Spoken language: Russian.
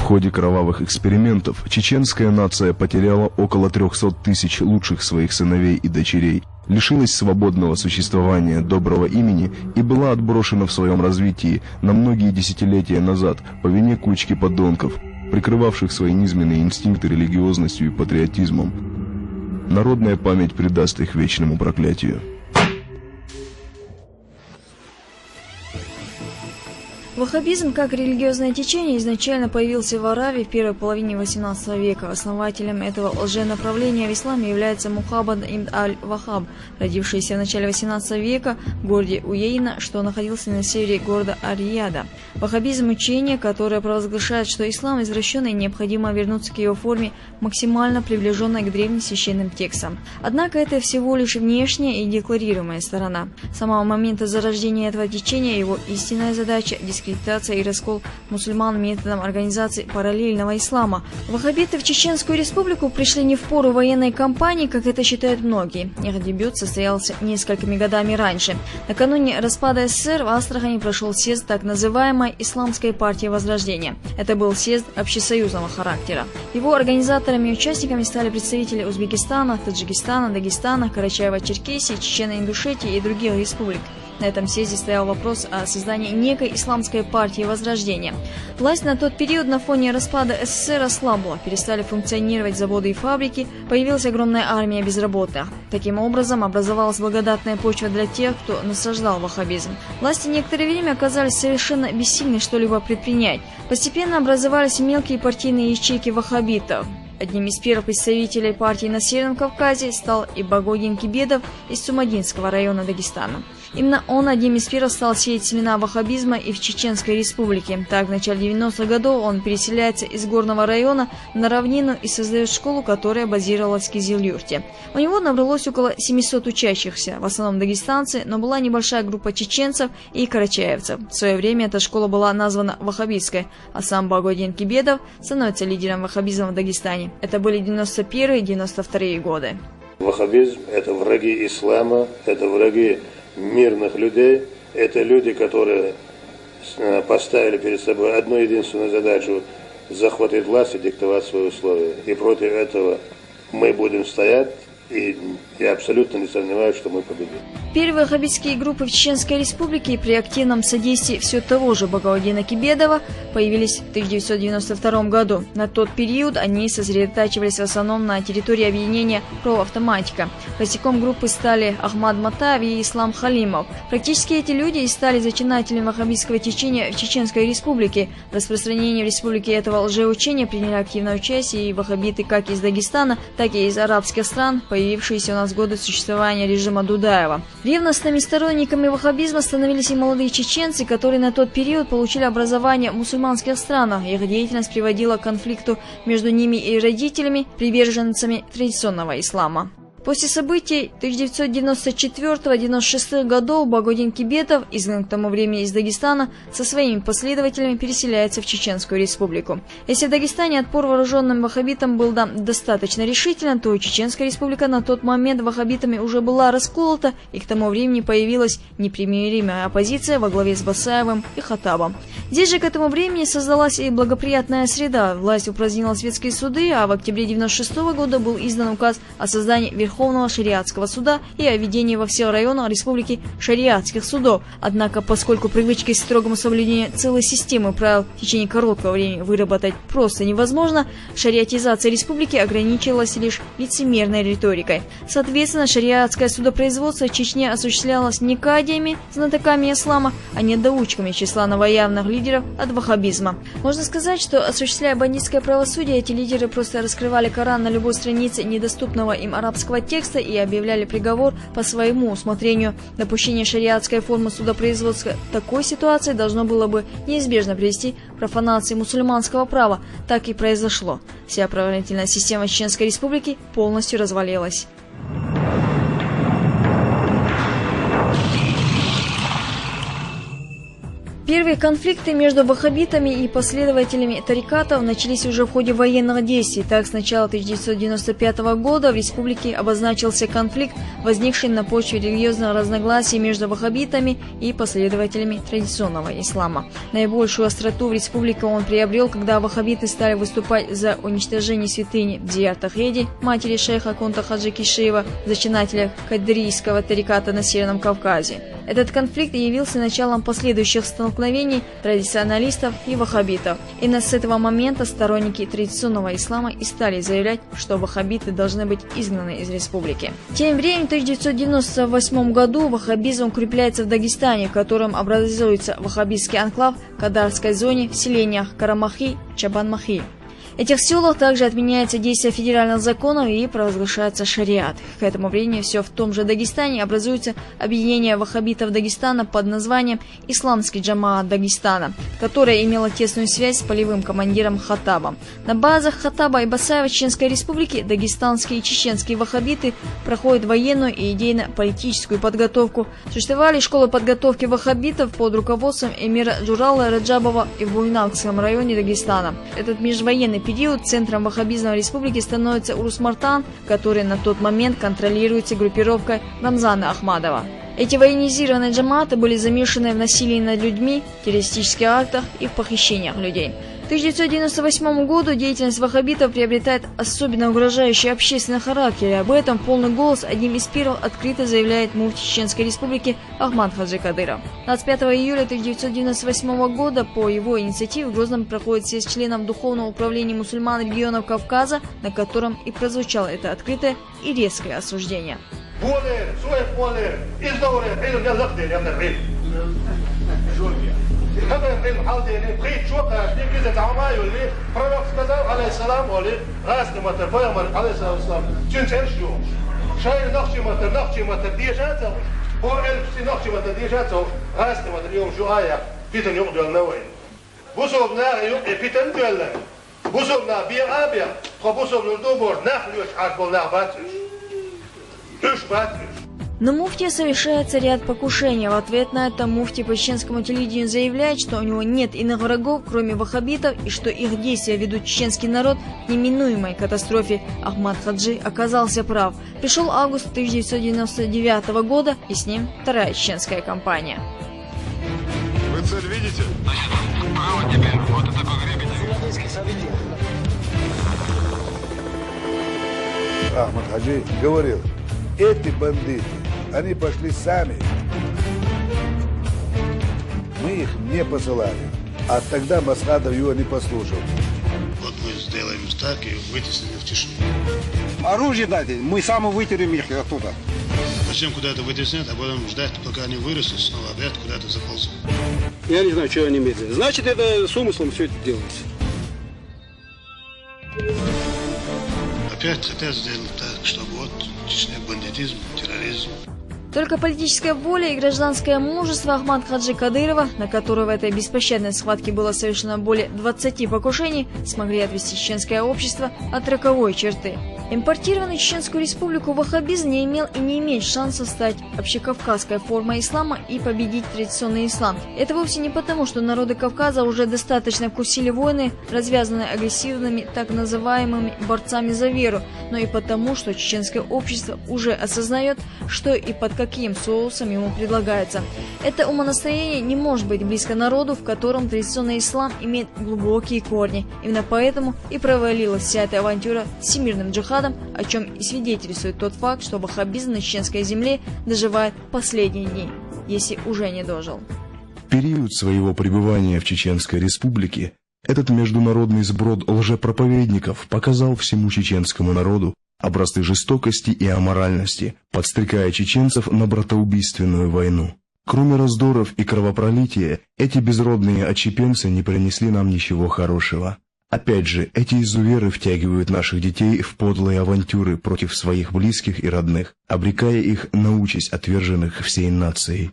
ходе кровавых экспериментов чеченская нация потеряла около 300 тысяч лучших своих сыновей и дочерей, лишилась свободного существования, доброго имени и была отброшена в своем развитии на многие десятилетия назад по вине кучки подонков, прикрывавших свои низменные инстинкты религиозностью и патриотизмом. Народная память предаст их вечному проклятию. Ваххабизм как религиозное течение изначально появился в Аравии в первой половине XVIII века. Основателем этого лженаправления в исламе является Мухаммад ибн аль-Ваххаб, родившийся в начале XVIII века в городе Уейна, что находился на севере города Ар-Рияда. Ваххабизм – учение, которое провозглашает, что ислам извращенный и необходимо вернуться к его форме, максимально приближенной к древним священным текстам. Однако это всего лишь внешняя и декларируемая сторона. С самого момента зарождения этого течения его истинная задача – дискредитация и раскол мусульман методом организации параллельного ислама. Ваххабиты в Чеченскую республику пришли не в пору военной кампании, как это считают многие. Их дебют состоялся несколькими годами раньше. Накануне распада СССР в Астрахани прошел съезд так называемой Исламской партии Возрождения. Это был съезд общесоюзного характера. Его организаторами и участниками стали представители Узбекистана, Таджикистана, Дагестана, Карачаево-Черкесии, Чечено-Ингушетии и других республик. На этом съезде стоял вопрос о создании некой исламской партии Возрождения. Власть на тот период на фоне распада СССР ослабла, перестали функционировать заводы и фабрики, появилась огромная армия безработных. Таким образом, образовалась благодатная почва для тех, кто насаждал ваххабизм. Власти некоторое время оказались совершенно бессильны что-либо предпринять. Постепенно образовались мелкие партийные ячейки ваххабитов. Одним из первых представителей партии на Северном Кавказе стал Ибагогин Кибедов из Цумадинского района Дагестана. Именно он одним из первых стал сеять семена ваххабизма и в Чеченской республике. Так, в начале 90-х годов он переселяется из горного района на равнину и создает школу, которая базировалась в Кизил-Юрте. У него набралось около 700 учащихся, в основном дагестанцы, но была небольшая группа чеченцев и карачаевцев. В свое время эта школа была названа ваххабистской, а сам Багодин Кибедов становится лидером ваххабизма в Дагестане. Это были 91-92 годы. Ваххабизм – это враги ислама, это враги мирных людей, это люди, которые поставили перед собой одну единственную задачу – захватить власть и диктовать свои условия. И против этого мы будем стоять, и я абсолютно не сомневаюсь, что мы победим. Первые ваххабитские группы в Чеченской республике при активном содействии все того же Багаудина Кибедова появились в 1992 году. На тот период они сосредотачивались в основном на территории объединения «Проавтоматика». Костяком группы стали Ахмад Матаев и Ислам Халимов. Практически эти люди и стали зачинателями ваххабитского течения в Чеченской республике. В распространении в республике этого лжеучения приняли активное участие и ваххабиты как из Дагестана, так и из арабских стран, появившиеся у нас в годы существования режима Дудаева. Ревностными сторонниками ваххабизма становились и молодые чеченцы, которые на тот период получили образование в мусульманских странах. Их деятельность приводила к конфликту между ними и родителями, приверженцами традиционного ислама. После событий 1994-1996 годов Багодин Кибедов, изгнан к тому времени из Дагестана, со своими последователями переселяется в Чеченскую республику. Если в Дагестане отпор вооруженным ваххабитам был достаточно решителен, то Чеченская республика на тот момент ваххабитами уже была расколота, и к тому времени появилась непримиримая оппозиция во главе с Басаевым и Хаттабом. Здесь же к этому времени создалась и благоприятная среда. Власть упразднила светские суды, а в октябре 1996 года был издан указ о создании Верховного шариатского суда и о введении во всех районах республики шариатских судов. Однако, поскольку привычкой к строгому соблюдению целой системы правил в течение короткого времени выработать просто невозможно, шариатизация республики ограничивалась лишь лицемерной риторикой. Соответственно, шариатское судопроизводство в Чечне осуществлялось не кадиями, знатоками ислама, а недоучками числа новоявных лидеров от ваххабизма. Можно сказать, что, осуществляя бандитское правосудие, эти лидеры просто раскрывали Коран на любой странице недоступного им арабского текста и объявляли приговор по своему усмотрению. Допущение шариатской формы судопроизводства такой ситуации должно было бы неизбежно привести к профанации мусульманского права. Так и произошло. Вся правоохранительная система Чеченской республики полностью развалилась. Первые конфликты между ваххабитами и последователями тарикатов начались уже в ходе военных действий. Так, с начала 1995 года в республике обозначился конфликт, возникший на почве религиозных разногласий между ваххабитами и последователями традиционного ислама. Наибольшую остроту в республике он приобрел, когда ваххабиты стали выступать за уничтожение святыни Дзияр-Тахеди, матери шейха Конта Хаджи Кишиева, зачинателя кадрийского тариката на Северном Кавказе. Этот конфликт явился началом последующих столкновений традиционалистов и ваххабитов. Именно с этого момента сторонники традиционного ислама и стали заявлять, что ваххабиты должны быть изгнаны из республики. Тем временем в 1998 году ваххабизм укрепляется в Дагестане, в котором образуется ваххабитский анклав в Кадарской зоне в селениях Карамахи, Чабанмахи. В этих селах также отменяется действие федеральных законов и провозглашается шариат. К этому времени все в том же Дагестане образуется объединение ваххабитов Дагестана под названием «Исламский джамаат Дагестана», которое имело тесную связь с полевым командиром Хаттабом. На базах Хаттаба и Басаева Чеченской республики дагестанские и чеченские ваххабиты проходят военную и идейно-политическую подготовку. Существовали школы подготовки ваххабитов под руководством эмира Джурала Раджабова и в Буйнакском районе Дагестана. Этот межвоенный период центром ваххабизма республики становится Урус-Мартан, который на тот момент контролируется группировкой Рамзана Ахмадова. Эти военизированные джамааты были замешаны в насилии над людьми, террористических актах и в похищениях людей. К 1998 году деятельность ваххабитов приобретает особенно угрожающий общественный характер, и об этом в полный голос одним из первых открыто заявляет муфти Чеченской республики Ахмад Хаджи Кадыров. 25 июля 1998 года по его инициативе в Грозном проходит съезд членов Духовного управления мусульман регионов Кавказа, на котором и прозвучало это открытое и резкое осуждение. هذا العلم حاضر بقيت شو قاعد كذا تعمايل لي فرق كذا عليه السلام ولي غاس ما تفهم عليه السلام جنسر شو شاي نقشي ما تديجاته هو الف نقشي ما تديجاته غاس ما اليوم شو آية فيتن يقدر النوين بوصلنا فيتن دولة بوصلنا بيا خبوصلنا الدبر نخلوش عقبنا باتش إيش باتش. На муфтия совершается ряд покушений. В ответ на это муфти по чеченскому телевидению заявляет, что у него нет иных врагов, кроме ваххабитов, и что их действия ведут чеченский народ к неминуемой катастрофе. Ахмад Хаджи оказался прав. Пришел август 1999 года, и с ним вторая чеченская кампания. Вы цель видите? Право теперь. Вот это такой гребень. Ахмад Хаджи говорил, эти бандиты, они пошли сами. Мы их не посылали. А тогда Масхадов его не послушал. Вот мы сделаем так и вытесним в тишину. Оружие дайте, мы сами вытерем их оттуда. Зачем куда-то вытеснять, а потом ждать, пока они вырастут, снова опять куда-то заползут. Я не знаю, что они медленно. Значит, это с умыслом все это делается. Опять сделать так, чтобы вот Чечня бандитизм, терроризм. Только политическая воля и гражданское мужество Ахмад Хаджи Кадырова, на которого в этой беспощадной схватке было совершено более 20 покушений, смогли отвести чеченское общество от роковой черты. Импортированный в Чеченскую республику ваххабизм не имел и не имеет шанса стать общекавказской формой ислама и победить традиционный ислам. Это вовсе не потому, что народы Кавказа уже достаточно вкусили войны, развязанные агрессивными так называемыми борцами за веру, но и потому, что чеченское общество уже осознает, что и под каким соусом ему предлагается. Это умонастроение не может быть близко народу, в котором традиционный ислам имеет глубокие корни. Именно поэтому и провалилась вся эта авантюра с всемирным джихадом, о чем и свидетельствует тот факт, что ваххабизм на чеченской земле доживает последние дни, если уже не дожил. В период своего пребывания в Чеченской республике этот международный сброд лжепроповедников показал всему чеченскому народу образцы жестокости и аморальности, подстрекая чеченцев на братоубийственную войну. Кроме раздоров и кровопролития, эти безродные отщепенцы не принесли нам ничего хорошего. Опять же, эти изуверы втягивают наших детей в подлые авантюры против своих близких и родных, обрекая их на участь отверженных всей нацией.